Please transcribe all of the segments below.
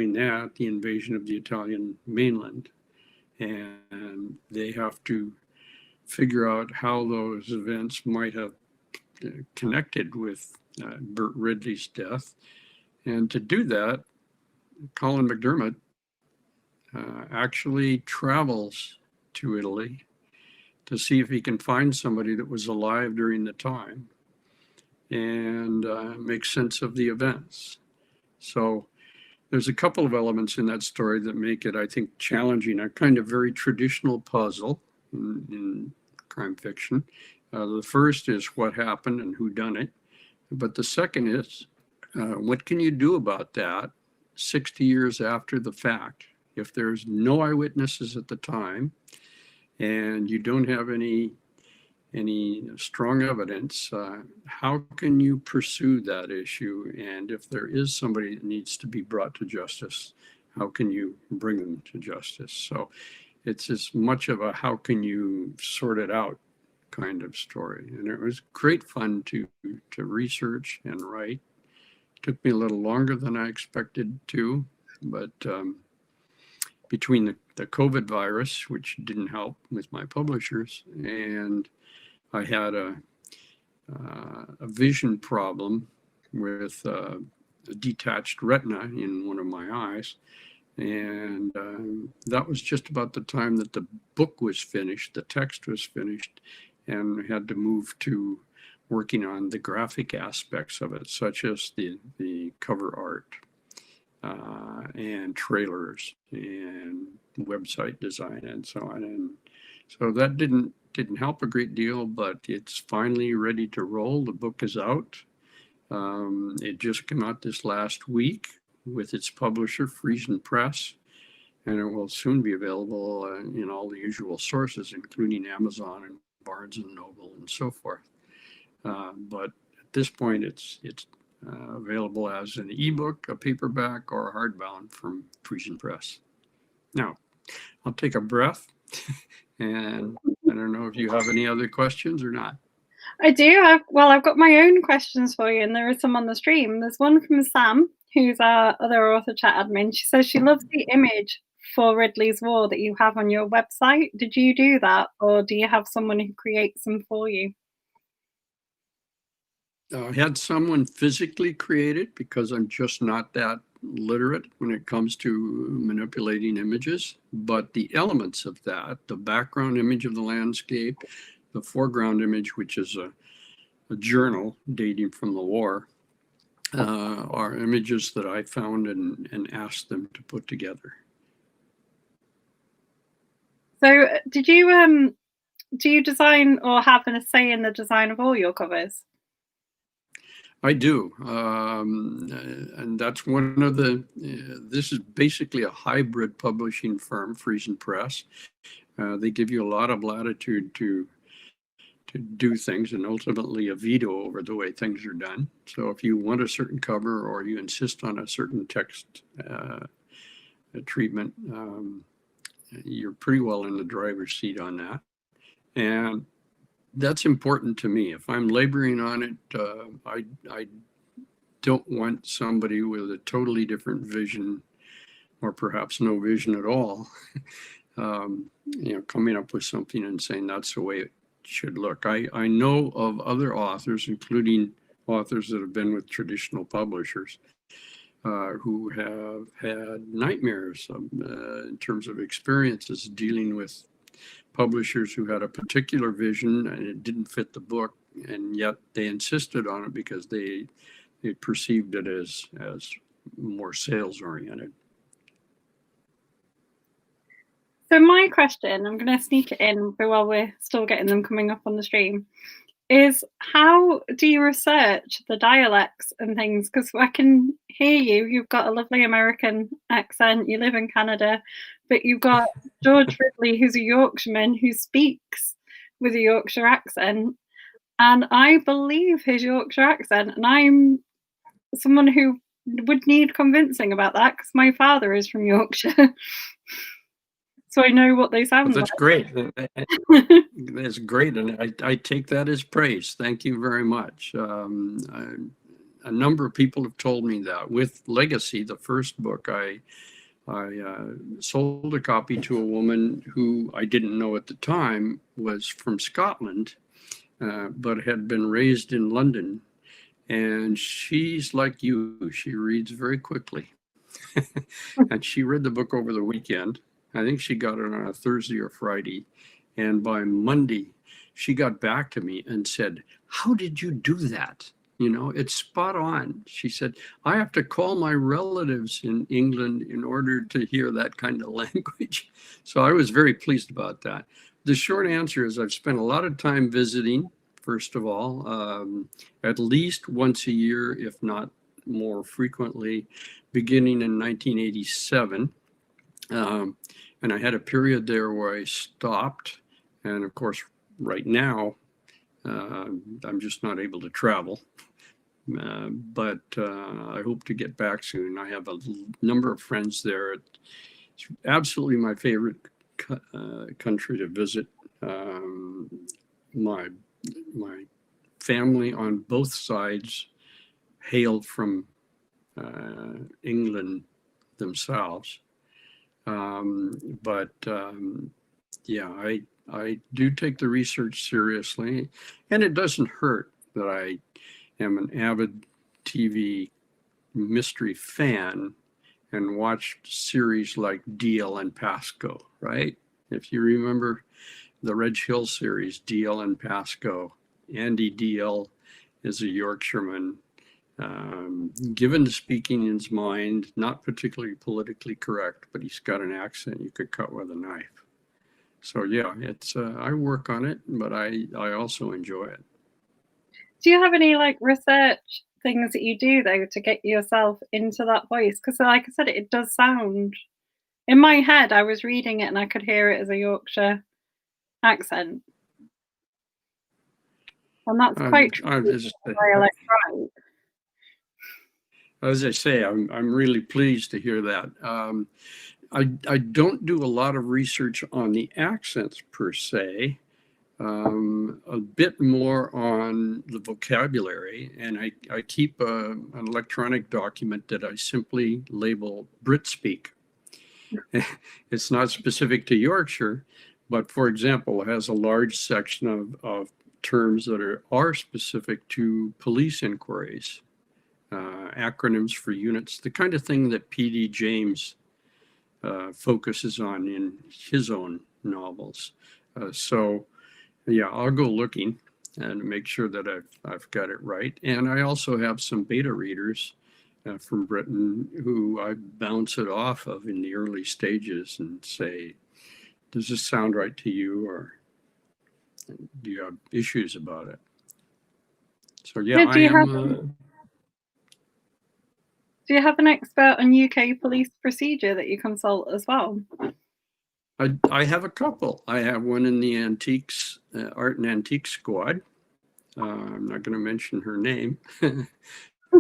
that, the invasion of the Italian mainland. And they have to figure out how those events might have connected with Burt Ridley's death. And to do that, Colin McDermott actually travels to Italy to see if he can find somebody that was alive during the time and make sense of the events. So there's a couple of elements in that story that make it, I think, challenging, a kind of very traditional puzzle in crime fiction. The first is what happened and who done it. But the second is, what can you do about that 60 years after the fact? If there's no eyewitnesses at the time and you don't have any strong evidence, how can you pursue that issue? And if there is somebody that needs to be brought to justice, how can you bring them to justice? So it's as much of a how can you sort it out kind of story. And it was great fun to research and write. It took me a little longer than I expected to, but between the COVID virus, which didn't help with my publishers, and I had a vision problem with a detached retina in one of my eyes. And that was just about the time that the book was finished, the text was finished, and we had to move to working on the graphic aspects of it, such as the cover art and trailers and website design and so on. And so that didn't help a great deal, but it's finally ready to roll. The book is out. It just came out this last week with its publisher, Friesen Press, and it will soon be available in all the usual sources, including Amazon and Barnes and Noble and so forth. But at this point, it's available as an ebook, a paperback, or a hardbound from Friesen Press. Now, I'll take a breath, and I don't know if you have any other questions or not. I do. I've got my own questions for you, and there are some on the stream. There's one from Sam, who's our other author chat admin. She says she loves the image for Ridley's War that you have on your website. Did you do that, or do you have someone who creates them for you? I had someone physically create it because I'm just not that literate when it comes to manipulating images. But the elements of that, the background image of the landscape, the foreground image, which is a journal dating from the war, are images that I found and asked them to put together. So do you design or have a say in the design of all your covers? I do, and that's one of this is basically a hybrid publishing firm, Friesen Press. They give you a lot of latitude to do things and ultimately a veto over the way things are done. So if you want a certain cover or you insist on a certain text treatment, you're pretty well in the driver's seat on that. And that's important to me. If I'm laboring on it, I don't want somebody with a totally different vision, or perhaps no vision at all, coming up with something and saying that's the way it should look. I know of other authors, including authors that have been with traditional publishers, who have had nightmares in terms of experiences dealing with publishers who had a particular vision and it didn't fit the book, and yet they insisted on it because they perceived it as more sales oriented. So my question, I'm going to sneak it in while we're still getting them coming up on the stream, is how do you research the dialects and things? Because I can hear you've got a lovely American accent, you live in Canada, but you've got George Ridley, who's a Yorkshireman, who speaks with a Yorkshire accent, and I believe his Yorkshire accent, and I'm someone who would need convincing about that because my father is from Yorkshire. So I know what they sound like. That's great. That's great, and I take that as praise. Thank you very much. a number of people have told me that. With Legacy, the first book, I sold a copy to a woman who I didn't know at the time was from Scotland, but had been raised in London. And she's like you, she reads very quickly. And she read the book over the weekend. I think she got it on a Thursday or Friday. And by Monday, she got back to me and said, "How did you do that? You know, it's spot on." She said, "I have to call my relatives in England in order to hear that kind of language." So I was very pleased about that. The short answer is I've spent a lot of time visiting, first of all, at least once a year, if not more frequently, beginning in 1987. And I had a period there where I stopped. And of course, right now, I'm just not able to travel. But I hope to get back soon. I have a number of friends there. It's absolutely my favorite country to visit. My family on both sides hail from England themselves. Yeah, I do take the research seriously, and it doesn't hurt that I am an avid TV mystery fan and watched series like Deal and Pasco, right? If you remember the Reg Hill series, Deal and Pasco, Andy Deal is a Yorkshireman, given to speaking his mind, not particularly politically correct, but he's got an accent you could cut with a knife. So yeah, it's I work on it, but I also enjoy it. Do you have any like research things that you do though to get yourself into that voice? Because like I said, it does sound in my head. I was reading it and I could hear it as a Yorkshire accent, and that's quite dialect, right? As I say, I'm really pleased to hear that. I don't do a lot of research on the accents per se, a bit more on the vocabulary, and I keep an electronic document that I simply label BritSpeak. It's not specific to Yorkshire, but for example, it has a large section of terms that are specific to police inquiries, acronyms for units, the kind of thing that P.D. James focuses on in his own novels. So yeah, I'll go looking and make sure that I've got it right. And I also have some beta readers from Britain who I bounce it off of in the early stages and say, does this sound right to you, or do you have issues about it? So yeah, do you have an expert on UK police procedure that you consult as well? I have a couple. I have one in the antiques, art and antique squad. I'm not going to mention her name.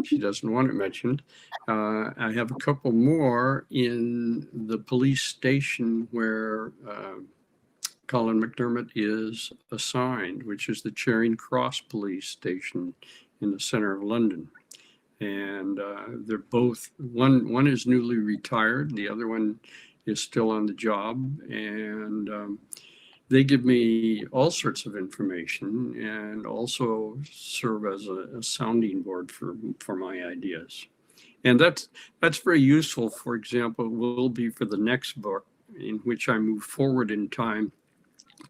She doesn't want it mentioned. I have a couple more in the police station where Colin McDermott is assigned, which is the Charing Cross police station in the center of London. And they're both, one is newly retired, the other one is still on the job, and they give me all sorts of information and also serve as a sounding board for my ideas. And that's very useful. For example, will be for the next book, in which I move forward in time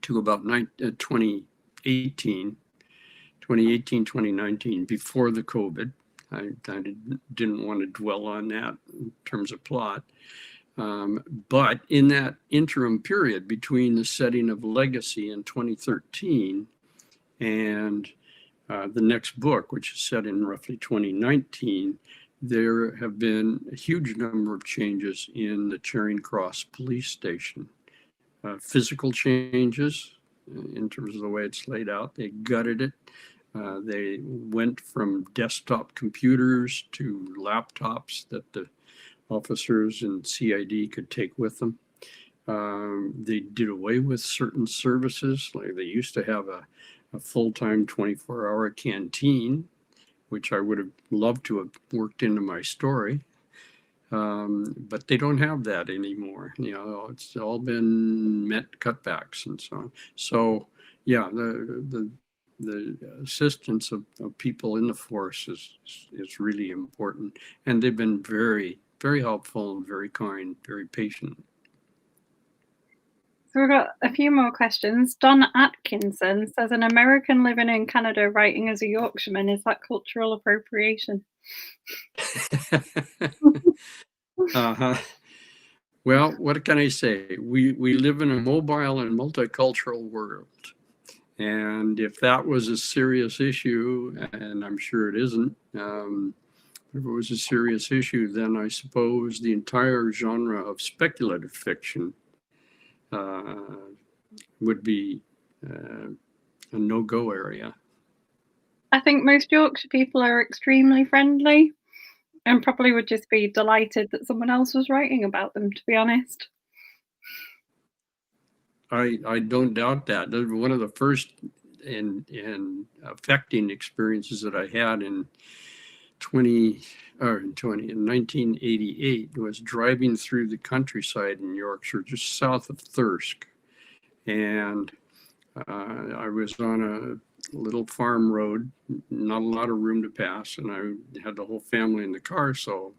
to about 2018, 2019, before the COVID. I didn't want to dwell on that in terms of plot. But in that interim period between the setting of Legacy in 2013 and the next book, which is set in roughly 2019, there have been a huge number of changes in the Charing Cross police station. Physical changes in terms of the way it's laid out. They gutted it. They went from desktop computers to laptops that the officers and CID could take with them. They did away with certain services, like they used to have a full-time 24-hour canteen, which I would have loved to have worked into my story. But they don't have that anymore. It's all been met cutbacks and so on. So yeah, the assistance of people in the force is really important, and they've been very, very helpful, very kind, very patient. So we've got a few more questions. Don Atkinson says, an American living in Canada writing as a Yorkshireman, is that cultural appropriation? Uh-huh. Well, what can I say? We live in a mobile and multicultural world. And if that was a serious issue, and I'm sure it isn't, if it was a serious issue, then I suppose the entire genre of speculative fiction would be a no-go area. I think most Yorkshire people are extremely friendly and probably would just be delighted that someone else was writing about them, to be honest. I don't doubt that. One of the first and affecting experiences that I had in 1988 was driving through the countryside in Yorkshire, just south of Thirsk. And I was on a little farm road, not a lot of room to pass, and I had the whole family in the car, so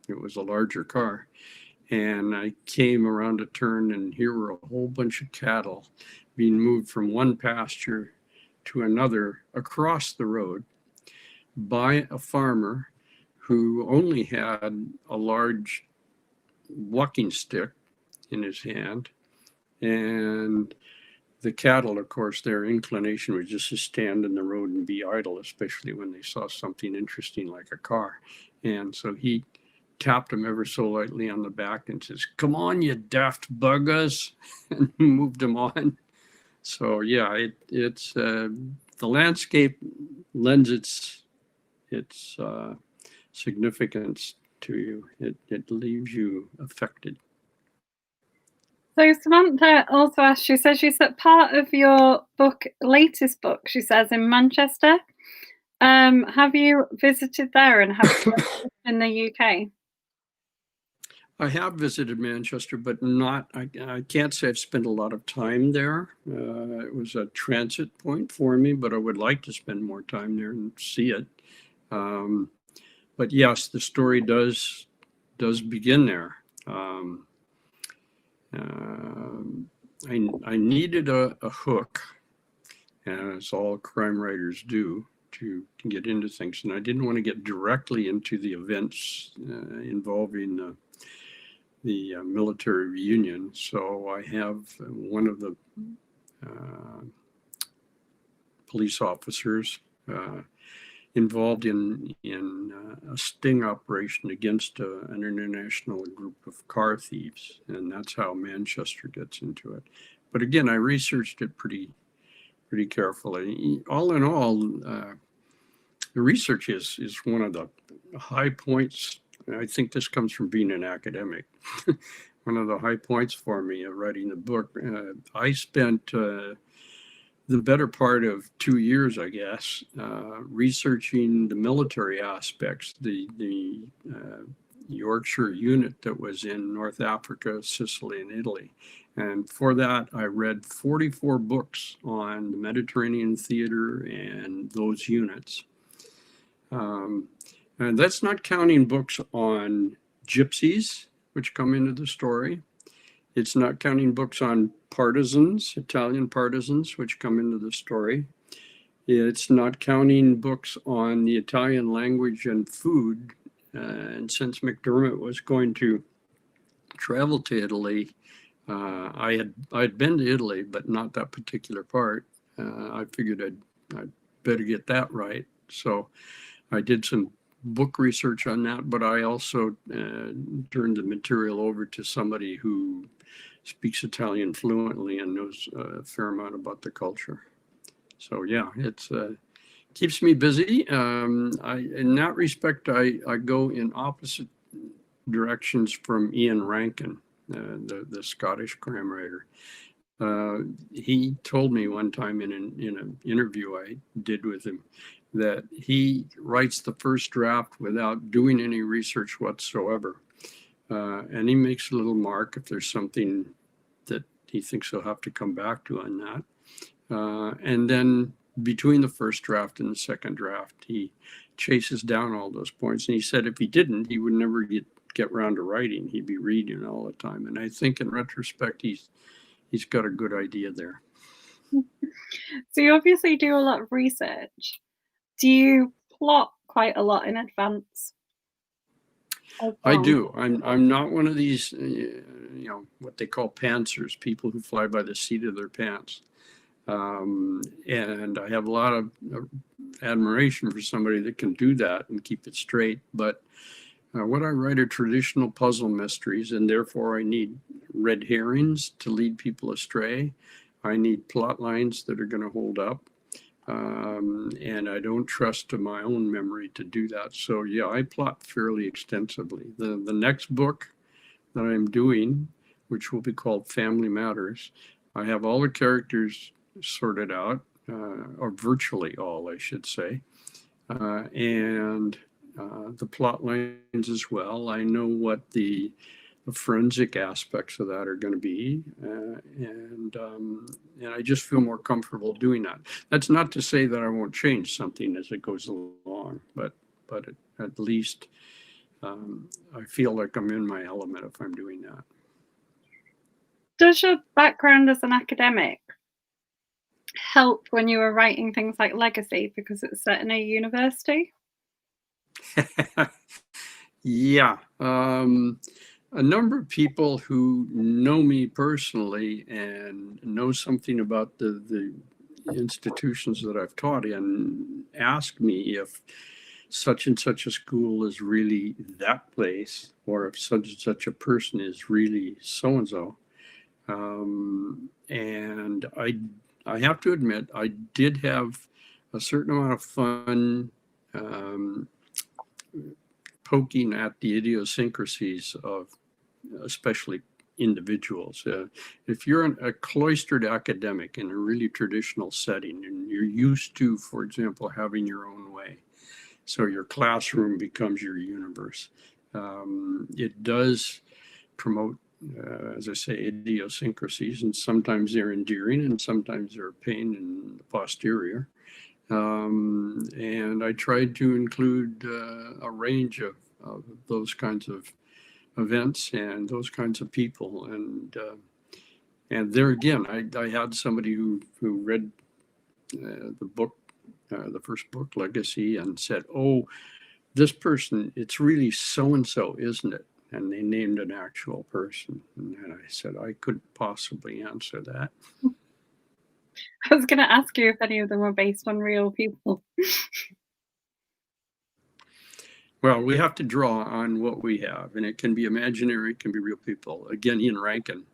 it was a larger car. And I came around a turn, and here were a whole bunch of cattle being moved from one pasture to another across the road by a farmer who only had a large walking stick in his hand. And the cattle, of course, their inclination was just to stand in the road and be idle, especially when they saw something interesting like a car. And so he tapped him ever so lightly on the back and says, "Come on, you daft buggers," and moved him on. So yeah, it's the landscape lends its significance to you. It leaves you affected. So Samantha also asked, she says she's at part of your latest book, she says, in Manchester. Have you visited there, and have you lived in the UK? I have visited Manchester, but I can't say I've spent a lot of time there. It was a transit point for me, but I would like to spend more time there and see it. But yes, the story does begin there. I needed a hook, as all crime writers do, to get into things, and I didn't want to get directly into the events involving the military reunion. So I have one of the police officers involved in a sting operation against an international group of car thieves, and that's how Manchester gets into it. But again, I researched it pretty carefully. All in all, the research is one of the high points. I think this comes from being an academic. One of the high points for me of writing the book. I spent the better part of 2 years, I guess, researching the military aspects, the Yorkshire unit that was in North Africa, Sicily, and Italy. And for that, I read 44 books on the Mediterranean theater and those units. And that's not counting books on gypsies, which come into the story. It's not counting books on partisans, Italian partisans, which come into the story. It's not counting books on the Italian language and food. And since McDermott was going to travel to Italy, I'd been to Italy, but not that particular part. I figured I'd better get that right. So I did some book research on that, but I also turned the material over to somebody who speaks Italian fluently and knows a fair amount about the culture. So yeah, it's keeps me busy. In that respect, I go in opposite directions from Ian Rankin, the Scottish crime writer. He told me one time in an interview I did with him, that he writes the first draft without doing any research whatsoever. And he makes a little mark if there's something that he thinks he'll have to come back to on that. And then between the first draft and the second draft, he chases down all those points. And he said if he didn't, he would never get around to writing. He'd be reading all the time. And I think in retrospect, he's got a good idea there. So you obviously do a lot of research. Do you plot quite a lot in advance? I do. I'm not one of these, what they call pantsers, people who fly by the seat of their pants. And I have a lot of admiration for somebody that can do that and keep it straight. But what I write are traditional puzzle mysteries, and therefore I need red herrings to lead people astray. I need plot lines that are going to hold up. And I don't trust to my own memory to do that. So yeah, I plot fairly extensively. The next book that I'm doing, which will be called Family Matters, I have all the characters sorted out, or virtually all, I should say, and the plot lines as well. I know what the forensic aspects of that are going to be, and I just feel more comfortable doing that. That's not to say that I won't change something as it goes along, but at least I feel like I'm in my element if I'm doing that. Does your background as an academic help when you were writing things like Legacy because it's set in a university? Yeah. A number of people who know me personally and know something about the institutions that I've taught in ask me if such and such a school is really that place, or if such and such a person is really so and so. And I have to admit, I did have a certain amount of fun poking at the idiosyncrasies of especially individuals. If you're a cloistered academic in a really traditional setting and you're used to, for example, having your own way, so your classroom becomes your universe, it does promote, as I say, idiosyncrasies, and sometimes they're endearing and sometimes they're a pain in the posterior. And I tried to include a range of those kinds of events and those kinds of people. And there again, I had somebody who read the book, the first book, Legacy, and said, "Oh, this person, it's really so-and-so, isn't it?" And they named an actual person. And I said, I couldn't possibly answer that. I was going to ask you if any of them were based on real people. Well, we have to draw on what we have, and it can be imaginary, it can be real people. Again, Ian Rankin,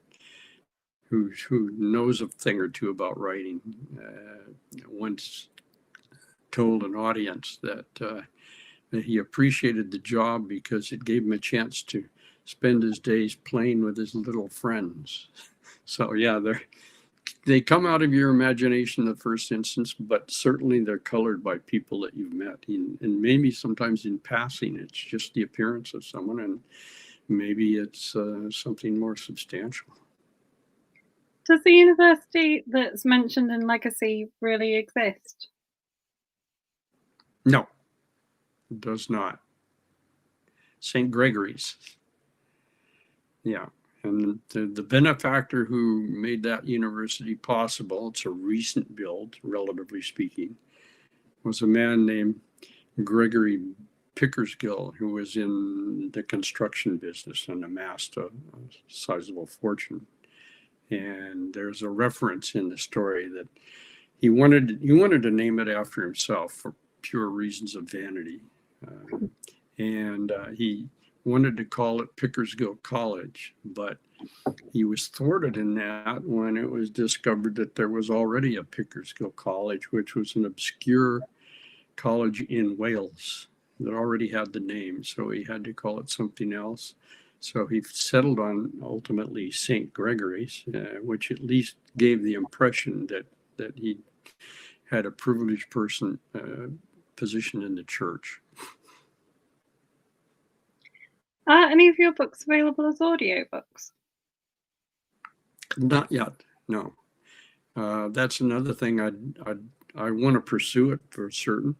who knows a thing or two about writing, once told an audience that he appreciated the job because it gave him a chance to spend his days playing with his little friends. So yeah, they come out of your imagination in the first instance, but certainly they're colored by people that you've met. And maybe sometimes in passing, it's just the appearance of someone, and maybe it's something more substantial. Does the university that's mentioned in Legacy really exist? No, it does not. St. Gregorys. Yeah. And the benefactor who made that university possible, it's a recent build, relatively speaking, was a man named Gregory Pickersgill, who was in the construction business and amassed a sizable fortune. And there's a reference in the story that he wanted to name it after himself for pure reasons of vanity. He wanted to call it Pickersgill College, but he was thwarted in that when it was discovered that there was already a Pickersgill College, which was an obscure college in Wales that already had the name. So he had to call it something else. So he settled on ultimately St. Gregory's, which at least gave the impression that he had a privileged person position in the church. Are any of your books available as audiobooks? Not yet, no. That's another thing I want to pursue it for certain,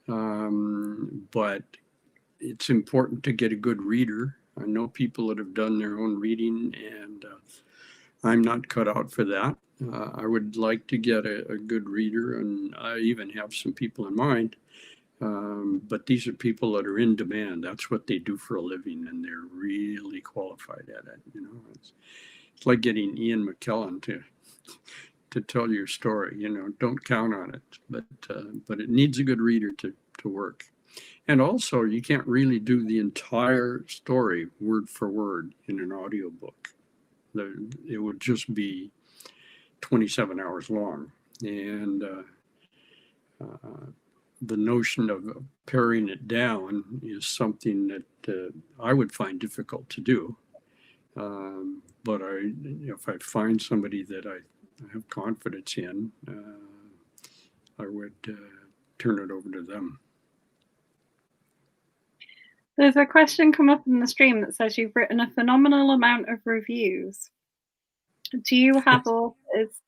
but it's important to get a good reader. I know people that have done their own reading, and I'm not cut out for that. I would like to get a good reader, and I even have some people in mind. But these are people that are in demand. That's what they do for a living, and they're really qualified at it. You know, it's like getting Ian McKellen to tell your story. You know, don't count on it, but it needs a good reader to work. And also, you can't really do the entire story word for word in an audiobook. It would just be 27 hours long. And the notion of paring it down is something that I would find difficult to do. But if I find somebody that I have confidence in, I would turn it over to them. There's a question come up in the stream that says you've written a phenomenal amount of reviews. Do you have authors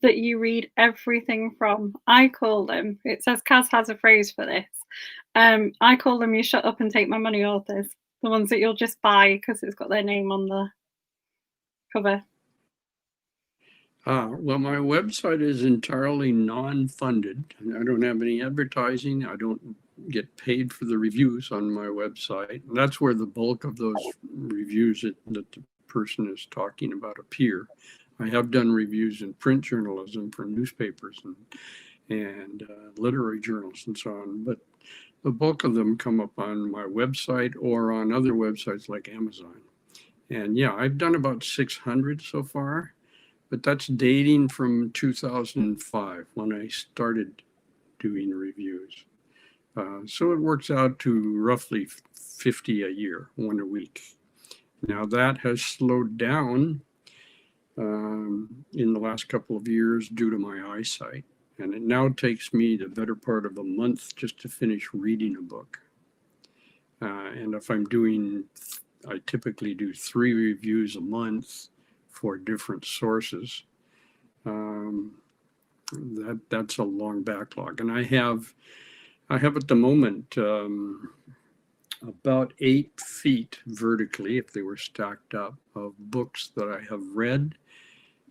that you read everything from? I call them, it says Kaz has a phrase for this. I call them you shut up and take my money authors. The ones that you'll just buy because it's got their name on the cover. Well, my website is entirely non-funded. I don't have any advertising. I don't get paid for the reviews on my website. That's where the bulk of those reviews that the person is talking about appear. I have done reviews in print journalism for newspapers and literary journals and so on, but the bulk of them come up on my website or on other websites like Amazon. And yeah, I've done about 600 so far, but that's dating from 2005 when I started doing reviews. So it works out to roughly 50 a year, one a week. Now that has slowed down in the last couple of years due to my eyesight. And it now takes me the better part of a month just to finish reading a book. And if I'm doing, I typically do 3 reviews a month for different sources. That's a long backlog. And I have at the moment about 8 feet vertically, if they were stacked up, of books that I have read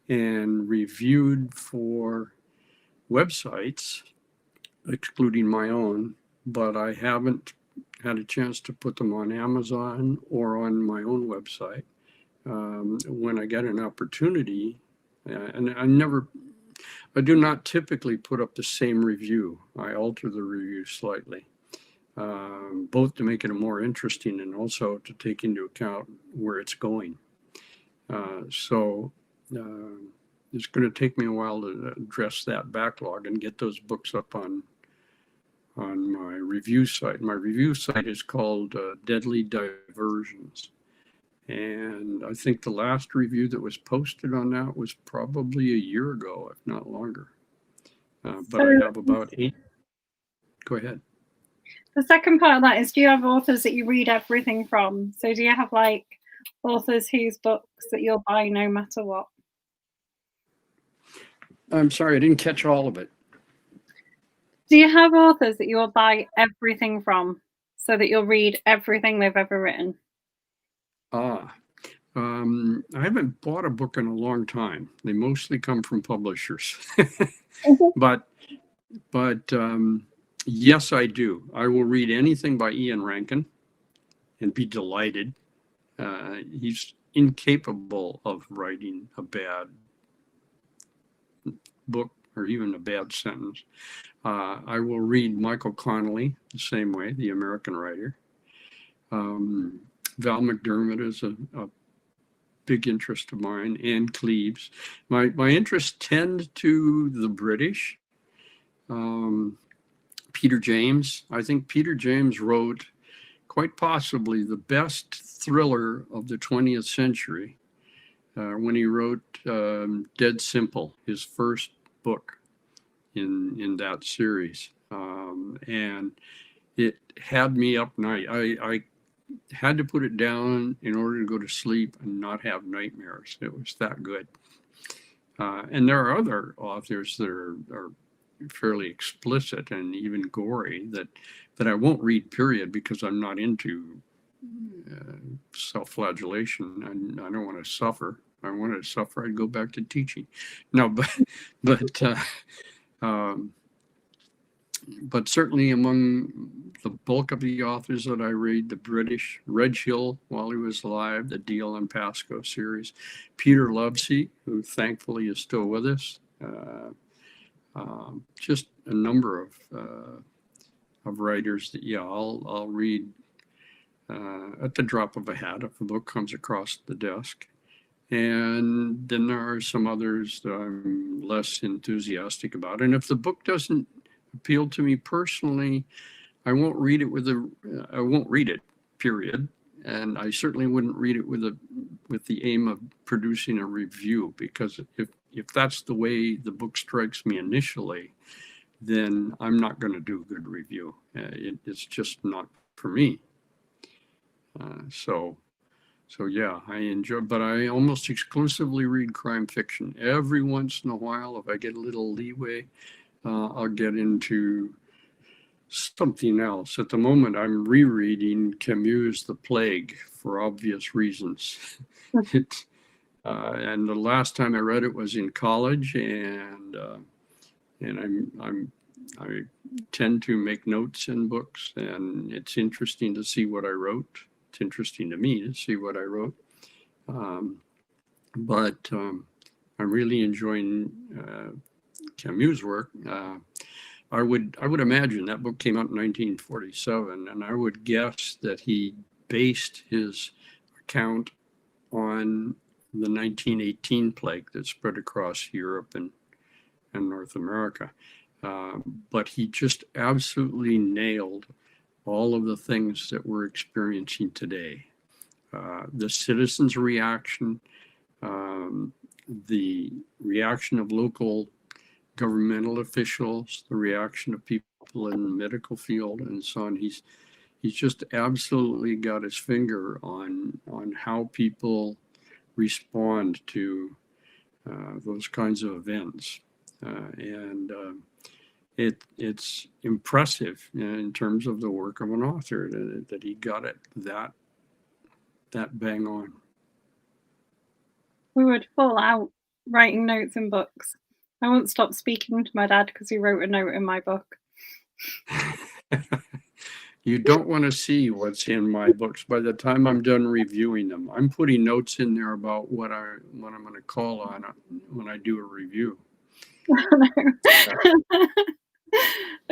and reviewed for websites, excluding my own, but I haven't had a chance to put them on Amazon or on my own website. When I get an opportunity, and I do not typically put up the same review. I alter the review slightly, both to make it more interesting and also to take into account where it's going. So it's going to take me a while to address that backlog and get those books up on my review site. My review site is called Deadly Diversions. And I think the last review that was posted on that was probably a year ago, if not longer. But I have about 8. Go ahead. The second part of that is, do you have authors that you read everything from? So do you have like authors whose books that you'll buy no matter what? I'm sorry, I didn't catch all of it. Do you have authors that you'll buy everything from so that you'll read everything they've ever written? I haven't bought a book in a long time. They mostly come from publishers. But yes, I do. I will read anything by Ian Rankin and be delighted. He's incapable of writing a bad book or even a bad sentence. I will read Michael Connelly the same way, the American writer. Val McDermott is a big interest of mine, and Cleves. My interests tend to the British. Peter James. I think Peter James wrote quite possibly the best thriller of the 20th century when he wrote Dead Simple, his first book in that series. And it had me up night. I had to put it down in order to go to sleep and not have nightmares. It was that good. And there are other authors that are fairly explicit and even gory that I won't read, period, because I'm not into self-flagellation. I don't want to suffer. If I wanted to suffer, I'd go back to teaching. No, but certainly among the bulk of the authors that I read, the British, Reg Hill, while he was alive, the D.L. and Pascoe series, Peter Lovesey, who thankfully is still with us, just a number of writers that, yeah, I'll read at the drop of a hat if a book comes across the desk. And then there are some others that I'm less enthusiastic about. And if the book doesn't appeal to me personally, I won't read it, period. And I certainly wouldn't read it with the aim of producing a review, because if that's the way the book strikes me initially, then I'm not going to do a good review. It's just not for me. So yeah, I enjoy, but I almost exclusively read crime fiction. Every once in a while, if I get a little leeway, I'll get into something else. At the moment, I'm rereading Camus' The Plague for obvious reasons. And the last time I read it was in college, and I tend to make notes in books, and it's interesting to see what I wrote. It's interesting to me to see what I wrote. But I'm really enjoying Camus' work. I would imagine that book came out in 1947, and I would guess that he based his account on the 1918 plague that spread across Europe and North America. But he just absolutely nailed all of the things that we're experiencing today. The citizens' reaction, the reaction of local governmental officials, the reaction of people in the medical field, and so on. He's just absolutely got his finger on how people respond to those kinds of events, and it's impressive in terms of the work of an author that he got it that bang on. We would fall out writing notes in books. I won't stop speaking to my dad because he wrote a note in my book. You don't want to see what's in my books by the time I'm done reviewing them. I'm putting notes in there about what I'm going to call on when I do a review.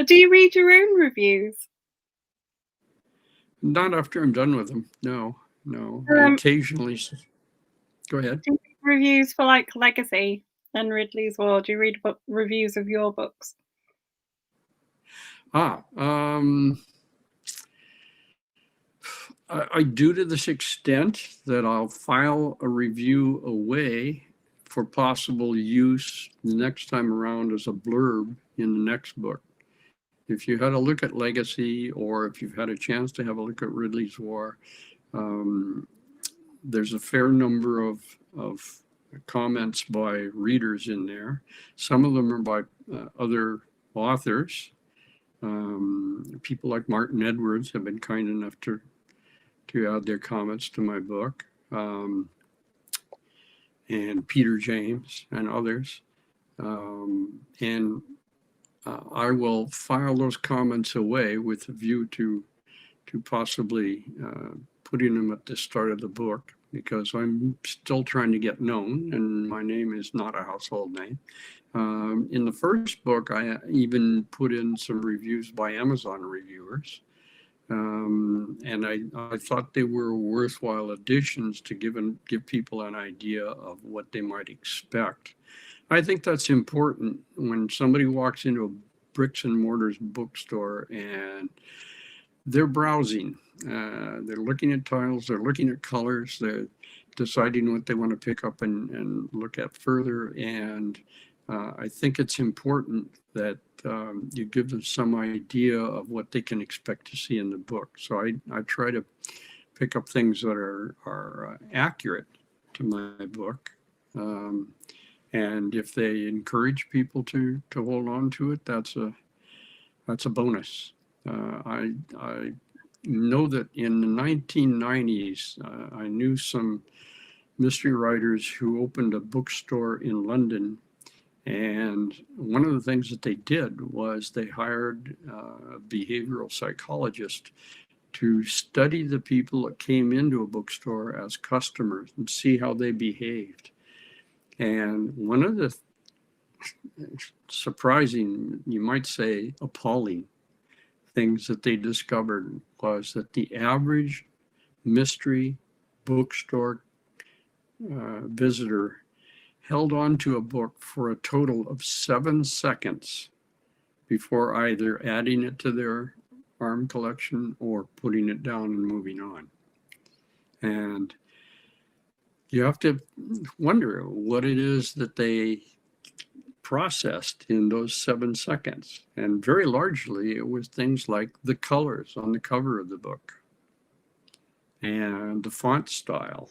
Do you read your own reviews? Not after I'm done with them. No. I occasionally. Go ahead. Do you read reviews for like Legacy and Ridleys, or do you read reviews of your books? I do, to this extent that I'll file a review away for possible use the next time around as a blurb in the next book. If you had a look at Legacy, or if you've had a chance to have a look at Ridley's War, there's a fair number of comments by readers in there. Some of them are by other authors. People like Martin Edwards have been kind enough to add their comments to my book, and Peter James and others. And I will file those comments away with a view to possibly putting them at the start of the book, because I'm still trying to get known, and my name is not a household name. In the first book, I even put in some reviews by Amazon reviewers, and I thought they were worthwhile additions to give people an idea of what they might expect. I think that's important when somebody walks into a bricks and mortars bookstore and they're browsing. They're looking at titles, they're looking at colors, they're deciding what they want to pick up and look at further. And I think it's important that you give them some idea of what they can expect to see in the book. So I try to pick up things that are accurate to my book. And if they encourage people to hold on to it, that's a bonus. I know that in the 1990s, I knew some mystery writers who opened a bookstore in London. And one of the things that they did was they hired a behavioral psychologist to study the people that came into a bookstore as customers and see how they behaved. And one of the surprising, you might say appalling, things that they discovered was that the average mystery bookstore visitor held on to a book for a total of 7 seconds before either adding it to their arm collection or putting it down and moving on. And you have to wonder what it is that they processed in those 7 seconds. And very largely, it was things like the colors on the cover of the book and the font style,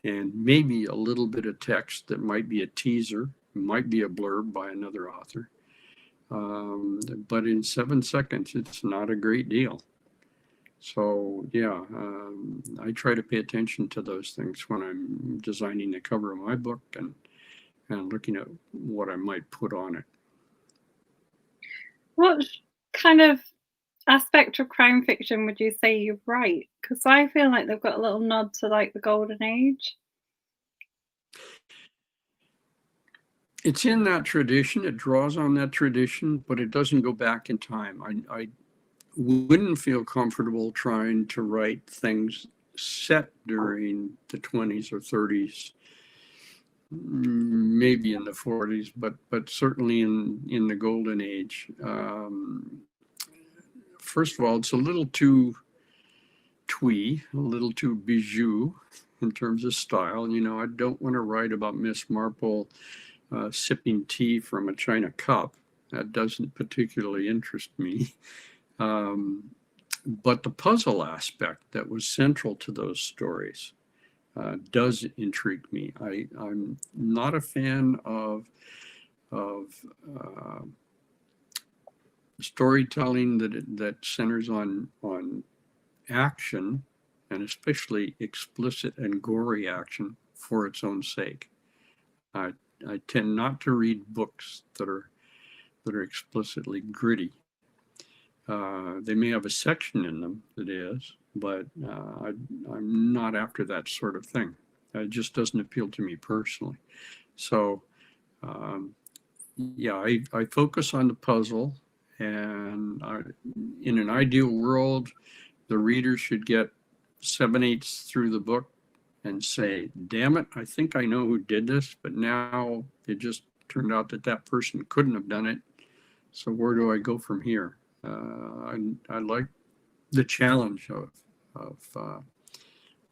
and maybe a little bit of text that might be a teaser, might be a blurb by another author. But in 7 seconds, it's not a great deal. So yeah, I try to pay attention to those things when I'm designing the cover of my book and looking at what I might put on it. What kind of aspect of crime fiction would you say you write? Because I feel like they've got a little nod to like the golden age. It's in that tradition, it draws on that tradition, but it doesn't go back in time. I wouldn't feel comfortable trying to write things set during the 20s or 30s, maybe in the 40s, but certainly in the golden age. First of all, it's a little too twee, a little too bijou in terms of style. You know, I don't want to write about Miss Marple sipping tea from a china cup. That doesn't particularly interest me. But the puzzle aspect that was central to those stories does intrigue me. I'm not a fan of storytelling that centers on action, and especially explicit and gory action for its own sake. I tend not to read books that are explicitly gritty. They may have a section in them that is, but I'm not after that sort of thing. It just doesn't appeal to me personally. So, yeah, I focus on the puzzle, and in an ideal world, the reader should get 7/8 through the book and say, damn it, I think I know who did this, but now it just turned out that that person couldn't have done it. So where do I go from here? I like the challenge of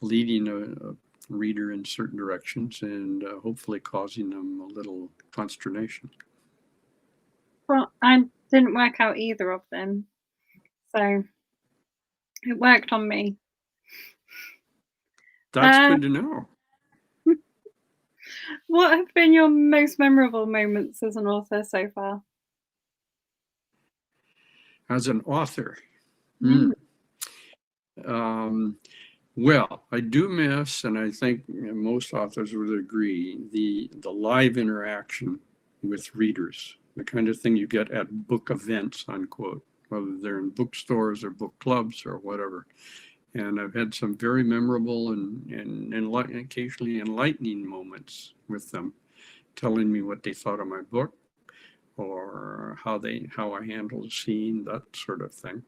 leading a reader in certain directions and hopefully causing them a little consternation. Well, I didn't work out either of them, so it worked on me. That's good to know. What have been your most memorable moments as an author so far? As an author, well, I do miss, and I think most authors would agree, the live interaction with readers, the kind of thing you get at book events, unquote, whether they're in bookstores or book clubs or whatever. And I've had some very memorable and occasionally enlightening moments with them, telling me what they thought of my book or how I handled a scene, that sort of thing.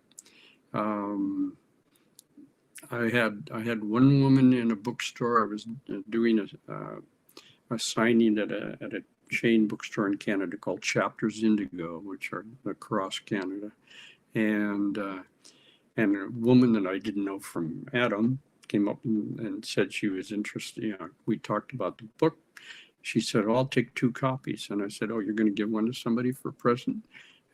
I had one woman in a bookstore. I was doing a signing at a chain bookstore in Canada called Chapters Indigo, which are across Canada, and a woman that I didn't know from Adam came up and said she was interested. You know, we talked about the book, she said, "I'll take 2 copies." And I said, "Oh, you're going to give one to somebody for a present?"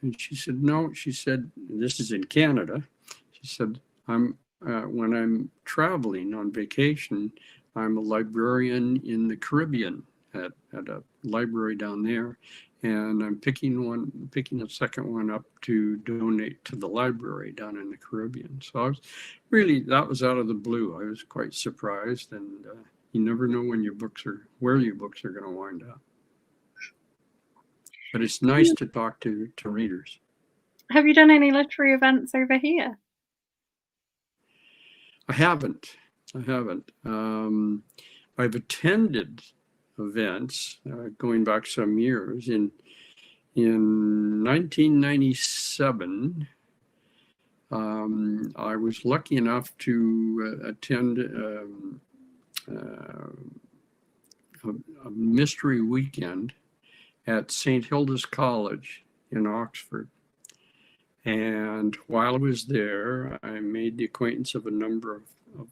And she said, "No." She said, "This is in Canada." She said, when I'm traveling on vacation, I'm a librarian in the Caribbean at a library down there. And I'm picking a second one up to donate to the library down in the Caribbean." So that was out of the blue. I was quite surprised, and you never know where your books are going to wind up. But it's nice to talk to readers. Have you done any literary events over here? I haven't. I've attended events going back some years. In 1997, I was lucky enough to attend a mystery weekend at St. Hilda's College in Oxford. And while I was there, I made the acquaintance of a number of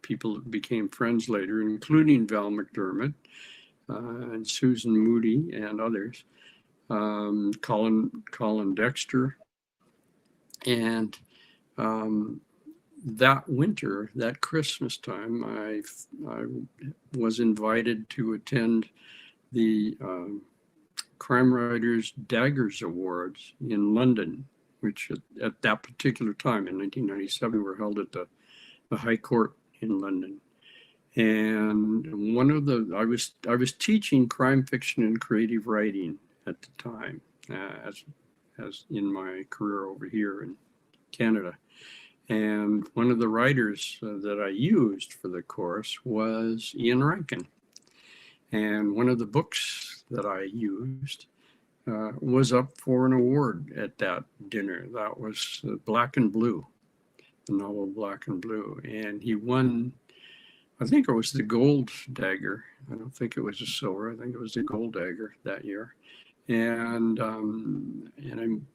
people that became friends later, including Val McDermott and Susan Moody and others, Colin Dexter. And that winter, that Christmas time, I was invited to attend the Crime Writers Daggers Awards in London, which at that particular time in 1997 were held at the High Court in London. And I was teaching crime fiction and creative writing at the time, as in my career over here in Canada. And one of the writers that I used for the course was Ian Rankin. And one of the books that I used was up for an award at that dinner. That was Black and Blue, the novel Black and Blue. And he won, I think it was the gold dagger. I don't think it was a silver. I think it was the gold dagger that year. And I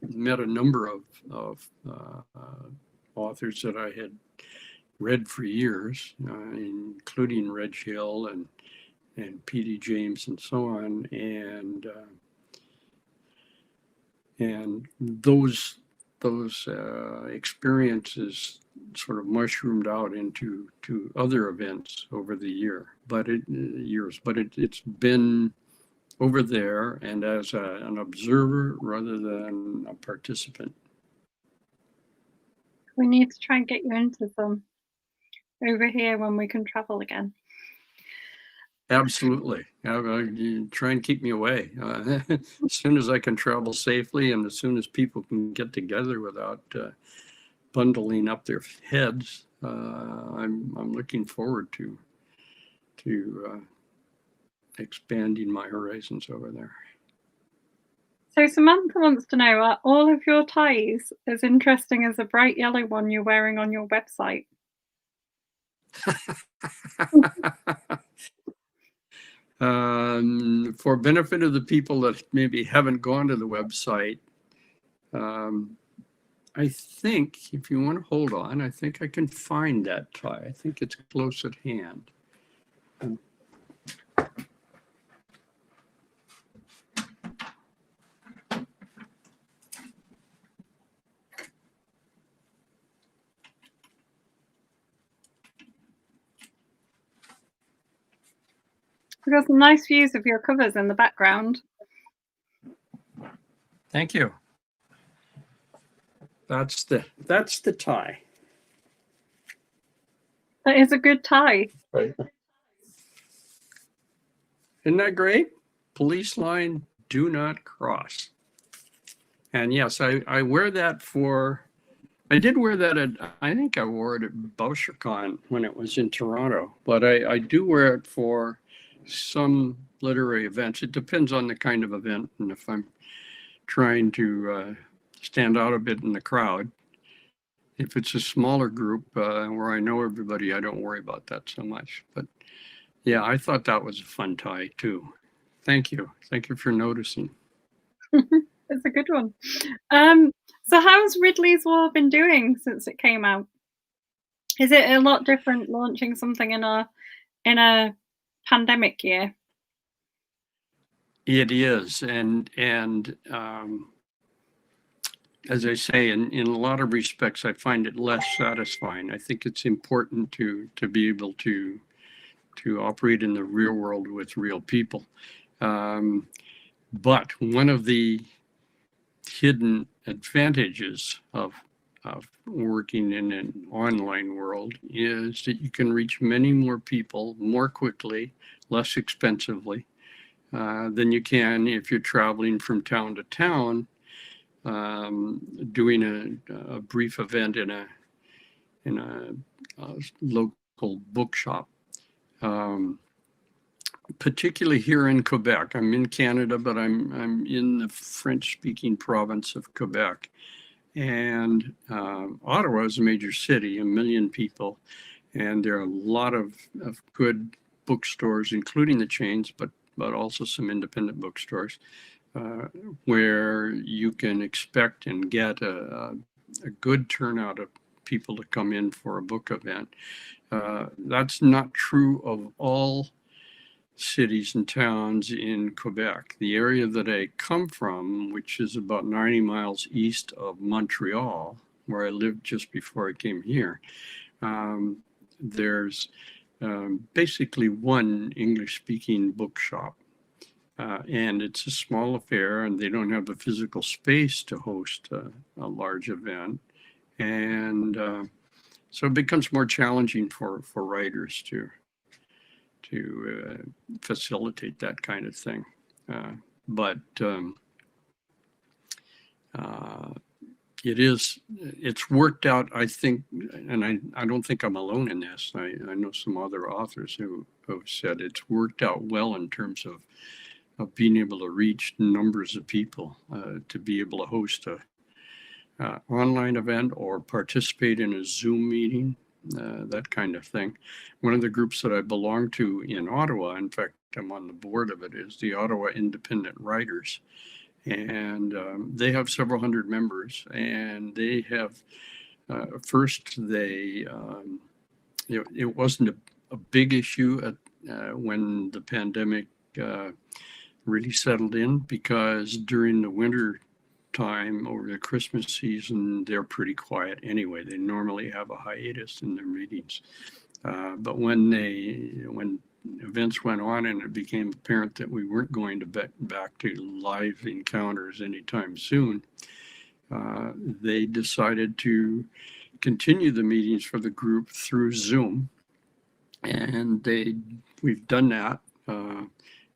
met a number of authors that I had read for years, including Reg Hill and P.D. James and so on. And those experiences sort of mushroomed out into other events over the years. But it's been over there and as an observer rather than a participant. We need to try and get you into some over here when we can travel again. Absolutely. You try and keep me away. As soon as I can travel safely and as soon as people can get together without bundling up their heads, I'm looking forward to expanding my horizons over there. So Samantha wants to know, are all of your ties as interesting as the bright yellow one you're wearing on your website? For benefit of the people that maybe haven't gone to the website, I think if you want to hold on, I think I can find that tie. I think it's close at hand. We've got some nice views of your covers in the background. Thank you. That's the tie. That is a good tie. Right. Isn't that great? Police line, do not cross. And yes, I wear that I did wear that I think I wore it at BoucherCon when it was in Toronto, but I do wear it for some literary events. It depends on the kind of event and if I'm trying to stand out a bit in the crowd. If it's a smaller group where I know everybody, I don't worry about that so much. But yeah, I thought that was a fun tie too. Thank you. Thank you for noticing. It's a good one. So how's Ridleys War been doing since it came out? Is it a lot different launching something in a pandemic year? It is, and as I say, in a lot of respects, I find it less satisfying. I think it's important to be able to operate in the real world with real people. But one of the hidden advantages of working in an online world is that you can reach many more people more quickly, less expensively than you can if you're traveling from town to town, doing a brief event in a local bookshop. Particularly here in Quebec. I'm in Canada, but I'm in the French-speaking province of Quebec. And Ottawa is a major city, 1 million people, and there are a lot of good bookstores, including the chains, but also some independent bookstores, where you can expect and get a good turnout of people to come in for a book event. That's not true of all cities and towns in Quebec. The area that I come from, which is about 90 miles east of Montreal, where I lived just before I came here, there's basically one English-speaking bookshop. And it's a small affair, and they don't have the physical space to host a large event. And so it becomes more challenging for writers to facilitate that kind of thing. But it's worked out, I think, and I don't think I'm alone in this. I know some other authors who have said it's worked out well in terms of being able to reach numbers of people, to be able to host a online event or participate in a Zoom meeting. That kind of thing. One of the groups that I belong to in Ottawa, in fact, I'm on the board of it, is the Ottawa Independent Writers. And they have several hundred members. And they have, it wasn't a big issue when the pandemic really settled in, because during the winter time over the Christmas season, they're pretty quiet anyway. They normally have a hiatus in their meetings. But when events went on and it became apparent that we weren't going to back to live encounters anytime soon, they decided to continue the meetings for the group through Zoom. And we've done that.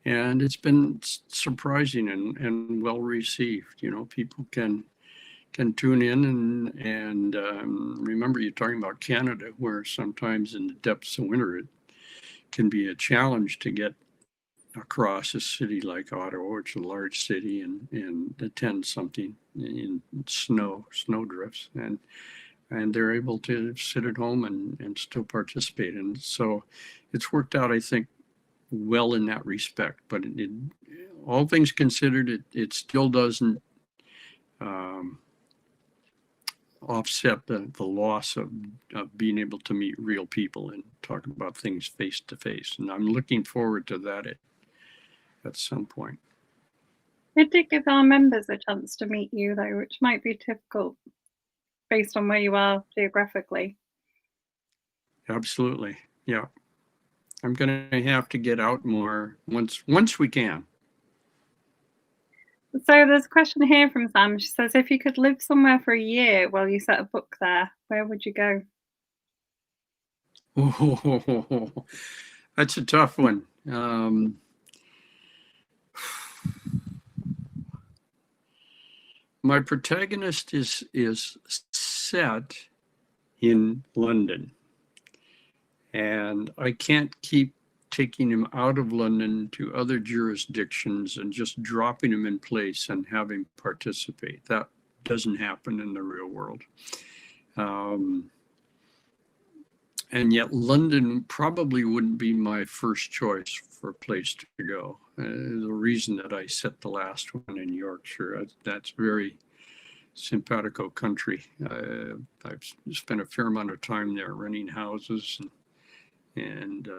And it's been surprising and well received. You know, people can tune in and remember, you're talking about Canada, where sometimes in the depths of winter it can be a challenge to get across a city like Ottawa, which is a large city, and attend something in snow drifts, and they're able to sit at home and still participate. And so it's worked out, I think, well in that respect. But all things considered, it still doesn't offset the loss of being able to meet real people and talk about things face to face. And I'm looking forward to that at some point. It did give our members a chance to meet you, though, which might be difficult based on where you are geographically. Absolutely. Yeah. I'm going to have to get out more once we can. So there's a question here from Sam. She says, if you could live somewhere for a year while you set a book there, where would you go? Oh, that's a tough one. My protagonist is set in London, and I can't keep taking him out of London to other jurisdictions and just dropping him in place and having participate. That doesn't happen in the real world. And yet London probably wouldn't be my first choice for a place to go. The reason that I set the last one in Yorkshire, that's very simpatico country. I've spent a fair amount of time there renting houses and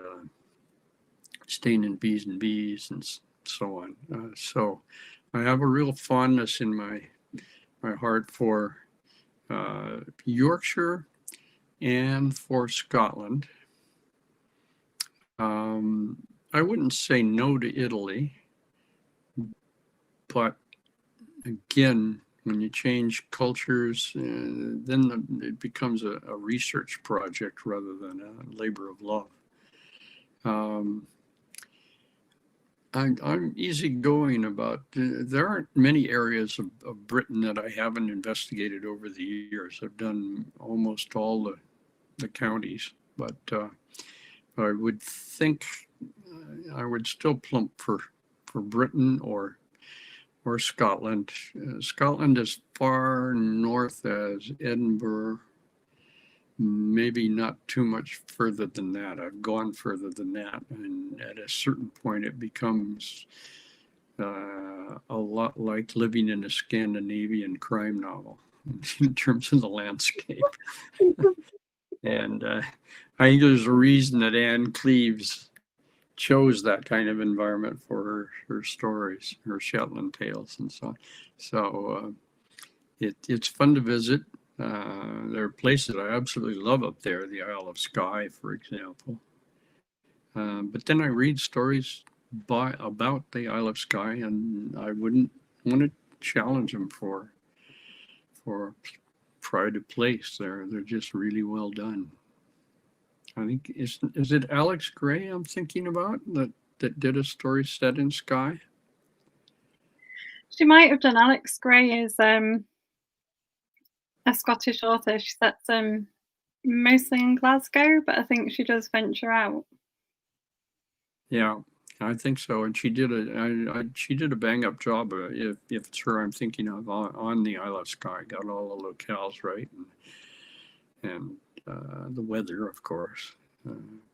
staying in B's and B's and so on. So I have a real fondness in my heart for Yorkshire and for Scotland. I wouldn't say no to Italy, but again, when you change cultures, then it becomes a research project rather than a labor of love. I'm easygoing about. There aren't many areas of Britain that I haven't investigated over the years. I've done almost all the counties, but I would think I would still plump for Britain or Scotland. Scotland as far north as Edinburgh, maybe not too much further than that. I've gone further than that, and at a certain point, it becomes a lot like living in a Scandinavian crime novel in terms of the landscape. And I think there's a reason that Anne Cleves chose that kind of environment for her stories, her Shetland tales, and so on. So it's fun to visit. There are places I absolutely love up there, the Isle of Skye, for example. But then I read stories about the Isle of Skye, and I wouldn't want to challenge them for pride of place. They're just really well done. I think is it Alex Gray I'm thinking about that did a story set in Skye? She might have done. Alex Gray is a Scottish author. She sets mostly in Glasgow, but I think she does venture out. Yeah, I think so. And she did a bang up job. If it's her I'm thinking of on the Isle of Skye, got all the locales right, and the weather, of course.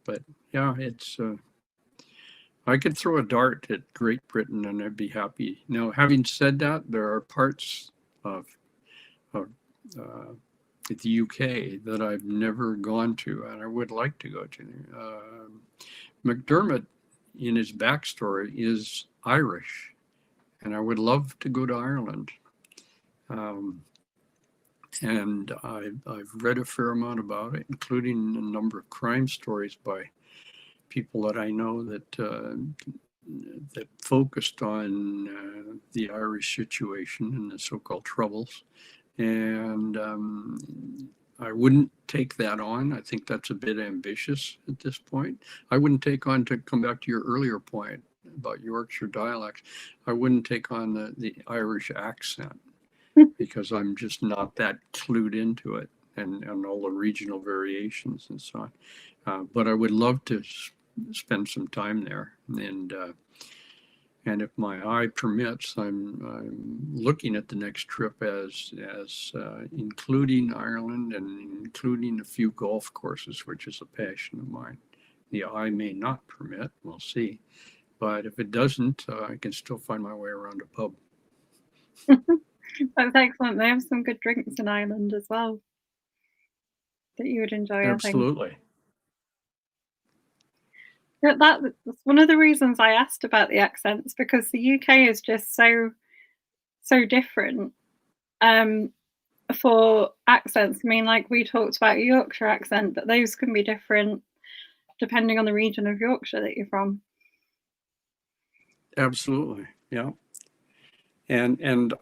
But yeah, it's. I could throw a dart at Great Britain and I'd be happy. Now, having said that, there are parts of the UK that I've never gone to, and I would like to go to. McDermott, in his backstory, is Irish, and I would love to go to Ireland. And I've read a fair amount about it, including a number of crime stories by people that I know that that focused on the Irish situation and the so-called Troubles. And I wouldn't take that on. I think that's a bit ambitious at this point. I wouldn't take on, to come back to your earlier point about Yorkshire dialects, I wouldn't take on the Irish accent because I'm just not that clued into it and all the regional variations and so on. But I would love to spend some time there. And if my eye permits, I'm looking at the next trip as including Ireland and including a few golf courses, which is a passion of mine. The eye may not permit, we'll see. But if it doesn't, I can still find my way around a pub. That's excellent. They have some good drinks in Ireland as well that you would enjoy, Absolutely. I think. That's one of the reasons I asked about the accents, because the UK is just so different for accents. I mean, like we talked about a Yorkshire accent, but those can be different depending on the region of Yorkshire that you're from. Absolutely, yeah. And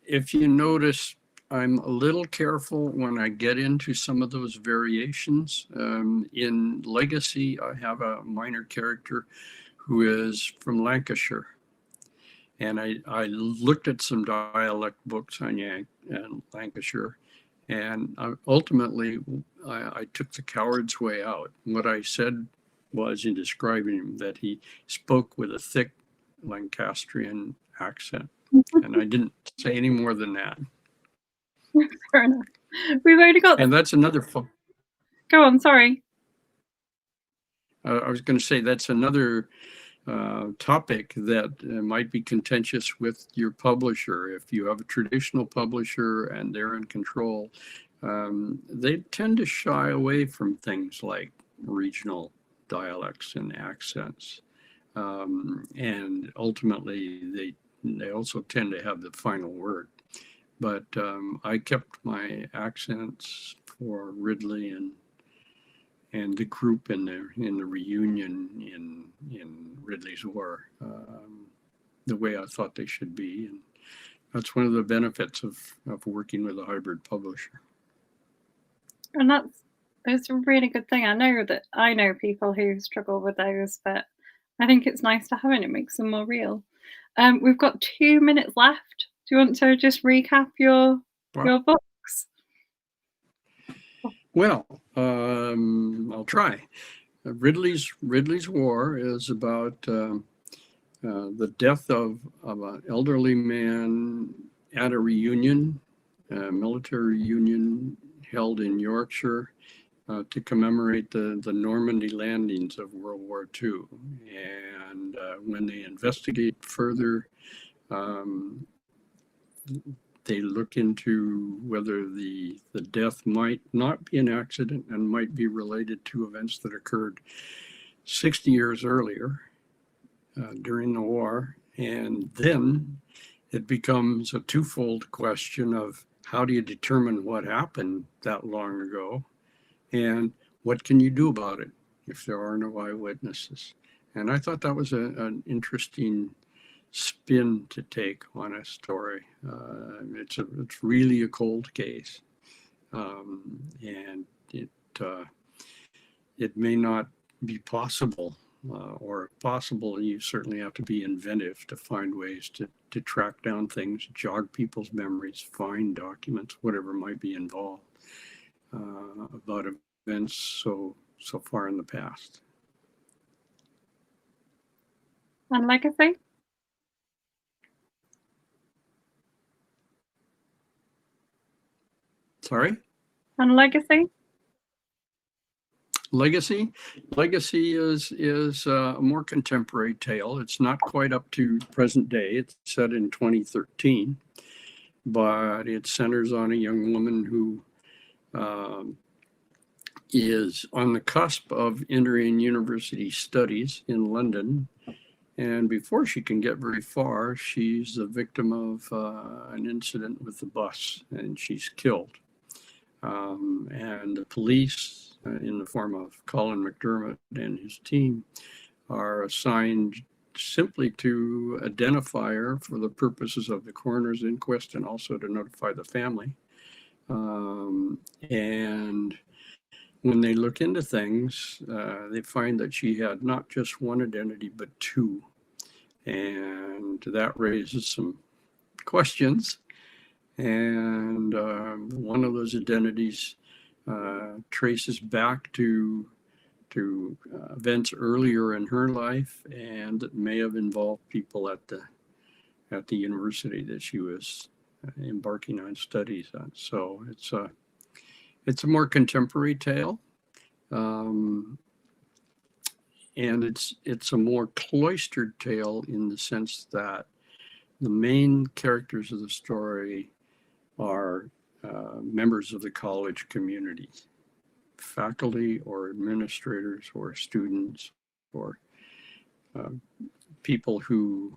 if you notice, I'm a little careful when I get into some of those variations. In Legacy, I have a minor character who is from Lancashire. And I looked at some dialect books on Lancashire, and ultimately I took the coward's way out. What I said was, in describing him, that he spoke with a thick Lancastrian accent. And I didn't say any more than that. Fair enough. We've only got. And that's another. Go on, sorry. I was going to say that's another topic that might be contentious with your publisher. If you have a traditional publisher and they're in control, they tend to shy away from things like regional dialects and accents. And ultimately, they also tend to have the final word. But I kept my accents for Ridley and the group in the reunion in Ridley's War, the way I thought they should be, and that's one of the benefits of working with a hybrid publisher. And that's a really good thing. I know people who struggle with those, but I think it's nice to have it. It makes them more real. We've got 2 minutes left. Do you want to just recap your books? Well, I'll try. Ridley's War is about the death of an elderly man at a reunion, a military reunion held in Yorkshire to commemorate the Normandy landings of World War II. And when they investigate further, they look into whether the death might not be an accident and might be related to events that occurred 60 years earlier during the war. And then it becomes a twofold question of how do you determine what happened that long ago, and what can you do about it if there are no eyewitnesses? And I thought that was an interesting spin to take on a story. It's really a cold case, and it may not be possible, or if possible, you certainly have to be inventive to find ways to track down things, jog people's memories, find documents, whatever might be involved about events so far in the past. And legacy? Sorry? And legacy? Legacy is a more contemporary tale. It's not quite up to present day. It's set in 2013, but it centers on a young woman who is on the cusp of entering university studies in London. And before she can get very far, she's the victim of an incident with the bus, and she's killed. And the police, in the form of Colin McDermott and his team, are assigned simply to identify her for the purposes of the coroner's inquest and also to notify the family. And when they look into things, they find that she had not just one identity, but two. And that raises some questions. And one of those identities traces back to events earlier in her life, and that may have involved people at the university that she was embarking on studies on. So it's a more contemporary tale, and it's a more cloistered tale in the sense that the main characters of the story are members of the college community, faculty or administrators or students or people who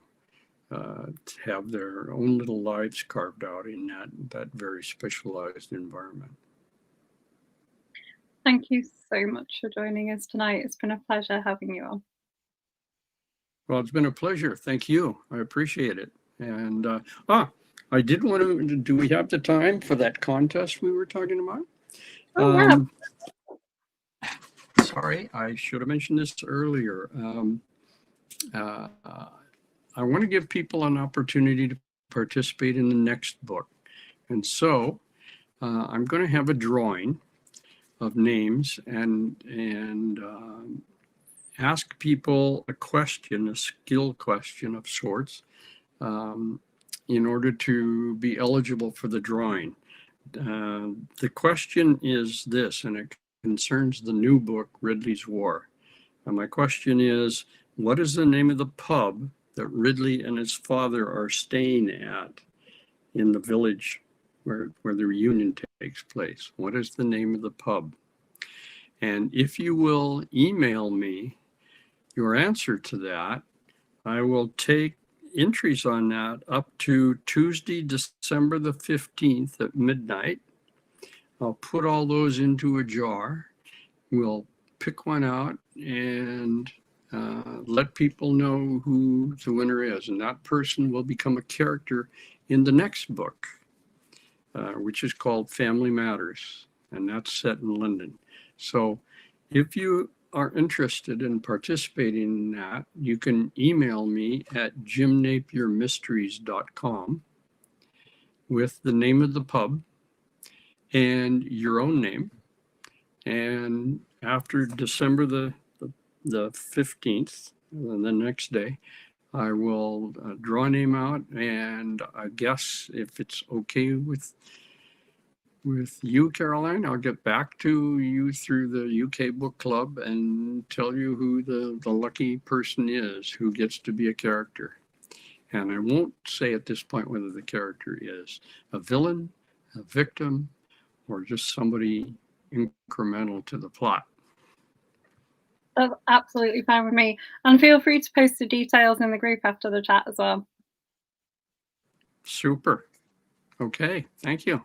have their own little lives carved out in that very specialized environment. Thank you so much for joining us tonight. It's been a pleasure having you on. Well, it's been a pleasure. Thank you. I appreciate it. And I did want to, do we have the time for that contest we were talking about? Oh, yeah. Sorry, I should have mentioned this earlier. I want to give people an opportunity to participate in the next book. And so I'm going to have a drawing of names and ask people a question, a skill question of sorts, in order to be eligible for the drawing. The question is this, and it concerns the new book, Ridley's War. And my question is, what is the name of the pub that Ridley and his father are staying at in the village where the reunion takes place? What is the name of the pub? And if you will email me your answer to that, I will take entries on that up to Tuesday, December the 15th at midnight. I'll put all those into a jar. We'll pick one out and let people know who the winner is. And that person will become a character in the next book, which is called Family Matters. And that's set in London. So if you are interested in participating in that, you can email me at jimnapiermysteries.com with the name of the pub and your own name. And after December the 15th, the next day, I will draw a name out, and I guess if it's okay with you, Caroline, I'll get back to you through the UK Book Club and tell you who the lucky person is who gets to be a character. And I won't say at this point whether the character is a villain, a victim, or just somebody incremental to the plot. That's absolutely fine with me. And feel free to post the details in the group after the chat as well. Super. Okay, thank you.